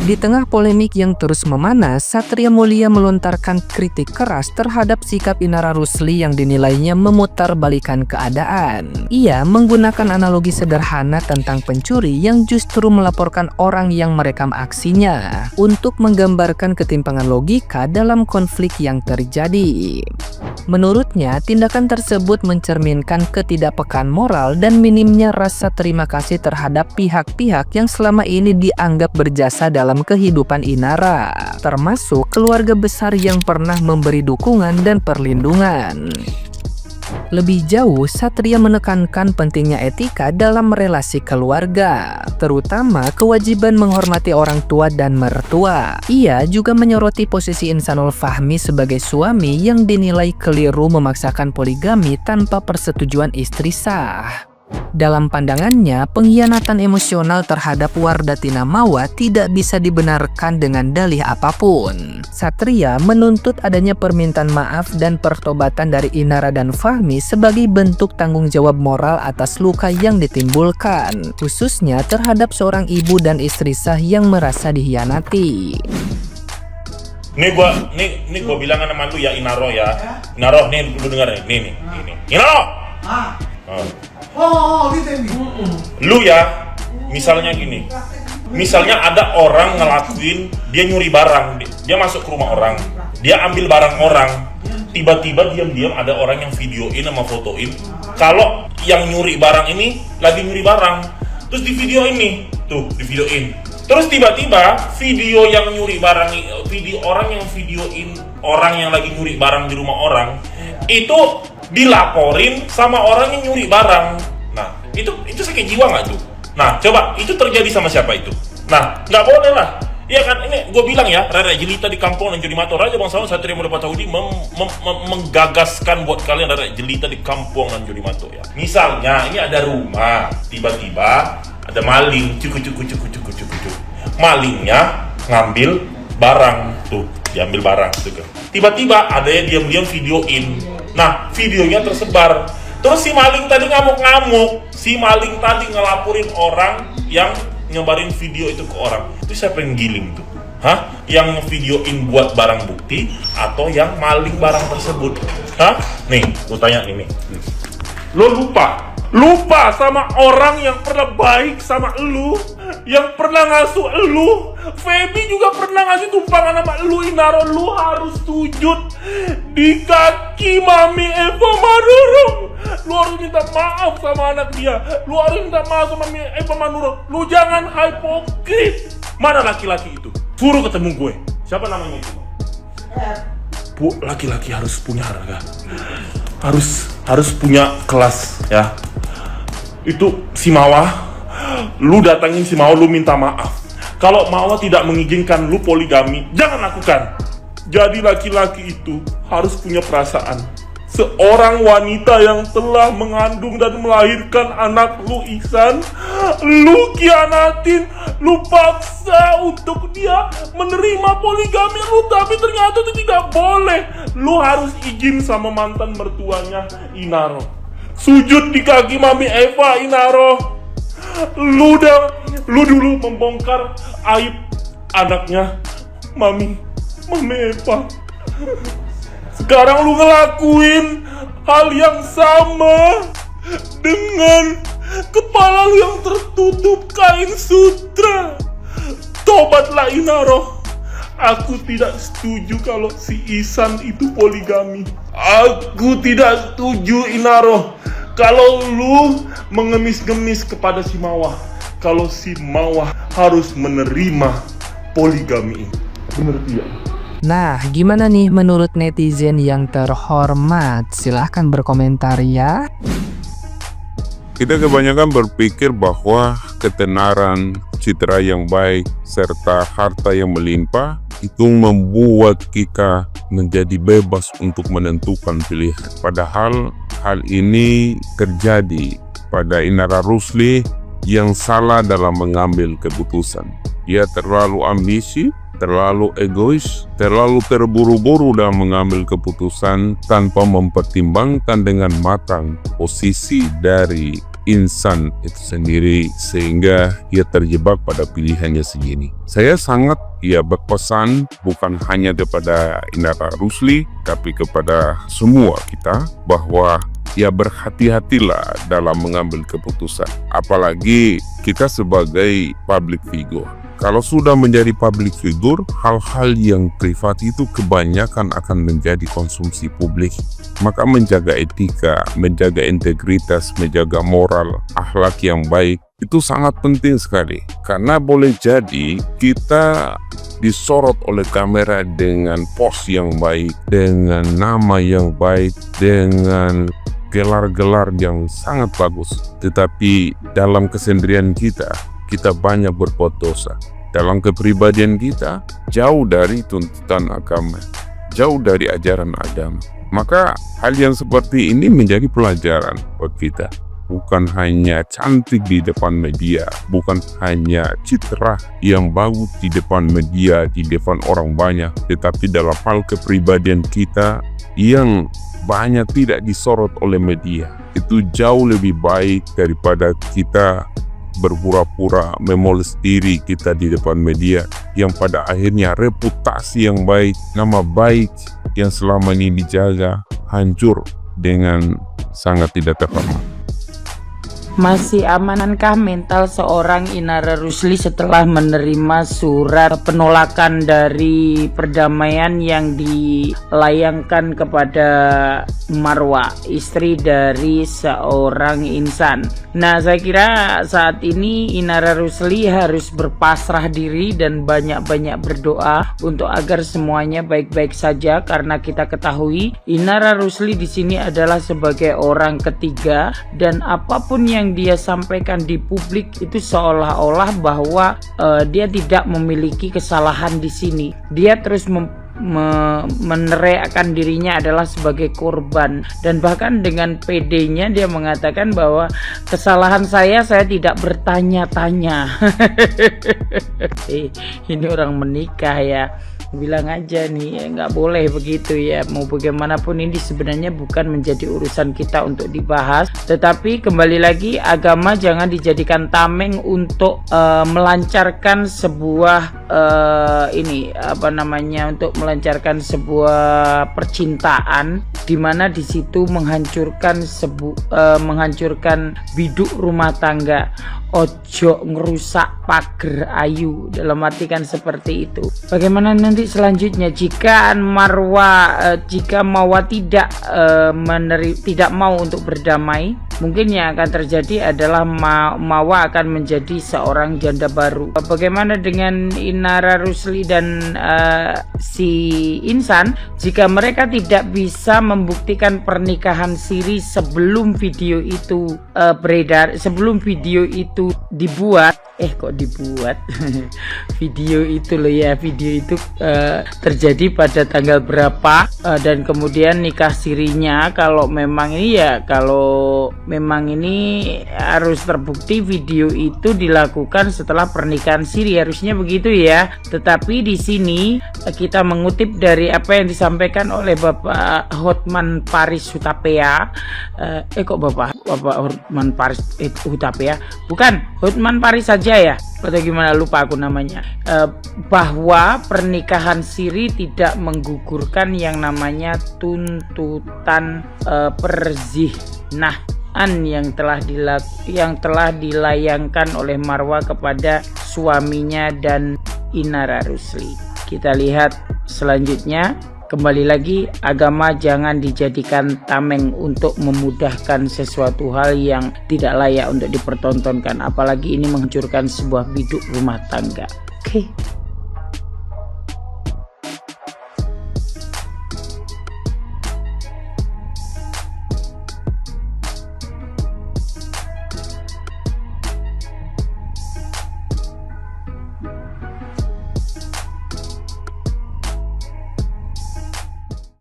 Di tengah polemik yang terus memanas, Satria Mulia melontarkan kritik keras terhadap sikap Inara Rusli yang dinilainya memutarbalikkan keadaan. Ia menggunakan analogi sederhana tentang pencuri yang justru melaporkan orang yang merekam aksinya untuk menggambarkan ketimpangan logika dalam konflik yang terjadi. Menurutnya, tindakan tersebut mencerminkan ketidakpekaan moral dan minimnya rasa terima kasih terhadap pihak-pihak yang selama ini dianggap berjasa dalam kehidupan Inara, termasuk keluarga besar yang pernah memberi dukungan dan perlindungan. Lebih jauh, Satria menekankan pentingnya etika dalam relasi keluarga, terutama kewajiban menghormati orang tua dan mertua. Ia juga menyoroti posisi Insanul Fahmi sebagai suami yang dinilai keliru memaksakan poligami tanpa persetujuan istri sah. Dalam pandangannya, pengkhianatan emosional terhadap Wardatina Mawa tidak bisa dibenarkan dengan dalih apapun. Satria menuntut adanya permintaan maaf dan pertobatan dari Inara dan Fahmi sebagai bentuk tanggung jawab moral atas luka yang ditimbulkan, khususnya terhadap seorang ibu dan istri sah yang merasa dikhianati. Nih gua bilang sama lu ya, Inaro ya. Inaro, nih lu denger nih. Inaro. Lu ya, misalnya gini. Misalnya ada orang ngelakuin, dia nyuri barang, dia masuk ke rumah orang, dia ambil barang orang, tiba-tiba diam-diam ada orang yang videoin sama fotoin. Kalau yang nyuri barang ini lagi nyuri barang, terus di video ini, tuh di videoin. Terus tiba-tiba video yang nyuri barang, video orang yang videoin orang yang lagi nyuri barang di rumah orang, itu dilaporin sama orang yang nyuri barang. Nah, itu sakit jiwa nggak tuh? Nah, coba itu terjadi sama siapa itu? Nah, nggak boleh lah. Iya kan, ini gue bilang ya, Rara Jelita di kampung Nanjudi Mato, Raja Bangsawan Satria Mulia Patahudi menggagaskan buat kalian Rara Jelita di kampung Nanjudi Mato ya. Misalnya, ini ada rumah, tiba-tiba ada maling, cukup. Malingnya ngambil barang tuh, diambil barang tuh kan. Tiba-tiba ada yang diam-diam videoin. Nah, videonya tersebar. Terus si maling tadi ngamuk-ngamuk. Si maling tadi ngelaporin orang yang nyebarin video itu ke orang. Itu siapa yang giling tuh? Hah? Yang videoin buat barang bukti atau yang maling barang tersebut? Hah? Nih, gue tanya ini. Lo lupa sama orang yang pernah baik sama elu, yang pernah ngasuh elu. Feby juga pernah ngasih tumpangan sama elu, Inaro. Lu harus sujud di kaki Mami Eva Manurung. Lu harus minta maaf sama anak dia. Lu harus minta maaf sama Mami Eva Manurung. Lu jangan hipokrit. Mana laki-laki itu? Suruh ketemu gue. Siapa namanya itu? Bu, laki-laki harus punya harga. Harus punya kelas ya. Itu si Mawar, lu datangin si Mawar, lu minta maaf. Kalau Mawar tidak mengizinkan lu poligami, jangan lakukan. Jadi laki-laki itu harus punya perasaan. Seorang wanita yang telah mengandung dan melahirkan anak lu Ihsan, lu khianatin, lu paksa untuk dia menerima poligami lu, tapi ternyata itu tidak boleh. Lu harus izin sama mantan mertuanya, Inaro. Sujud di kaki Mami Eva, Inaro. Lu dulu membongkar aib anaknya Mami Eva. Sekarang lu ngelakuin hal yang sama dengan kepala lu yang tertutup kain sutra. Tobatlah, Inaro. Aku tidak setuju kalau si Ihsan itu poligami. Aku tidak setuju, Inaro, kalau lu mengemis-gemis kepada si Mawar. Kalau si Mawar harus menerima poligami ini. Bener tidak? Nah, gimana nih menurut netizen yang terhormat? Silahkan berkomentar ya. Kita kebanyakan berpikir bahwa ketenaran, citra yang baik, serta harta yang melimpah itu membuat kita menjadi bebas untuk menentukan pilihan. Padahal hal ini terjadi pada Inara Rusli yang salah dalam mengambil keputusan. Dia terlalu ambisi, terlalu egois, terlalu terburu-buru dalam mengambil keputusan tanpa mempertimbangkan dengan matang posisi dari insan itu sendiri sehingga ia terjebak pada pilihannya segini. Saya sangat berpesan bukan hanya kepada Inara Rusli tapi kepada semua kita bahwa berhati-hatilah dalam mengambil keputusan. Apalagi kita sebagai public figure. Kalau sudah menjadi public figure, hal-hal yang privat itu kebanyakan akan menjadi konsumsi publik. Maka menjaga etika, menjaga integritas, menjaga moral, akhlak yang baik, itu sangat penting sekali. Karena boleh jadi kita disorot oleh kamera dengan pose yang baik, dengan nama yang baik, dengan gelar-gelar yang sangat bagus. Tetapi dalam kesendirian kita banyak berbuat dosa. Dalam kepribadian kita, jauh dari tuntutan agama, jauh dari ajaran agama. Maka hal yang seperti ini menjadi pelajaran buat kita. Bukan hanya cantik di depan media, bukan hanya citra yang bagus di depan media, di depan orang banyak, tetapi dalam hal kepribadian kita yang banyak tidak disorot oleh media. Itu jauh lebih baik daripada kita berpura-pura memoles diri kita di depan media yang pada akhirnya reputasi yang baik, nama baik yang selama ini dijaga hancur dengan sangat tidak terhormat. Masih amanankah mental seorang Inara Rusli setelah menerima surat penolakan dari perdamaian yang dilayangkan kepada Marwa, istri dari seorang insan? Nah, saya kira saat ini Inara Rusli harus berpasrah diri dan banyak-banyak berdoa untuk agar semuanya baik-baik saja, karena kita ketahui Inara Rusli di sini adalah sebagai orang ketiga dan apapun yang dia sampaikan di publik itu seolah-olah bahwa dia tidak memiliki kesalahan di sini. Dia terus meneriakkan dirinya adalah sebagai korban, dan bahkan dengan PD-nya dia mengatakan bahwa kesalahan saya tidak bertanya-tanya. Ini orang menikah ya, bilang aja nih nggak boleh begitu ya. Mau bagaimanapun ini sebenarnya bukan menjadi urusan kita untuk dibahas, tetapi kembali lagi agama jangan dijadikan tameng untuk melancarkan sebuah untuk melancarkan sebuah percintaan di mana di situ menghancurkan biduk rumah tangga. Ojo ngerusak pager ayu, dalam arti kan seperti itu. Bagaimana nanti selanjutnya jika jika Marwa tidak mau untuk berdamai? Mungkin yang akan terjadi adalah Marwa akan menjadi seorang janda baru. Bagaimana dengan Inara Rusli dan si insan jika mereka tidak bisa membuktikan pernikahan siri sebelum video itu beredar, sebelum video itu dibuat? Video itu loh ya, video itu terjadi pada tanggal berapa dan kemudian nikah sirinya kalau memang ini harus terbukti video itu dilakukan setelah pernikahan siri, harusnya begitu ya. Tetapi di sini kita mengutip dari apa yang disampaikan oleh Bapak Hotman Paris Hutapea. Bapak Hotman Paris Hutapea? Bukan, Hotman Paris saja ya, atau gimana, lupa aku namanya. Bahwa pernikahan siri tidak menggugurkan yang namanya tuntutan perzinahan yang telah dilayangkan oleh Marwa kepada suaminya dan Inara Rusli. Kita lihat selanjutnya. Kembali lagi, agama jangan dijadikan tameng untuk memudahkan sesuatu hal yang tidak layak untuk dipertontonkan, apalagi ini menghancurkan sebuah biduk rumah tangga. Oke.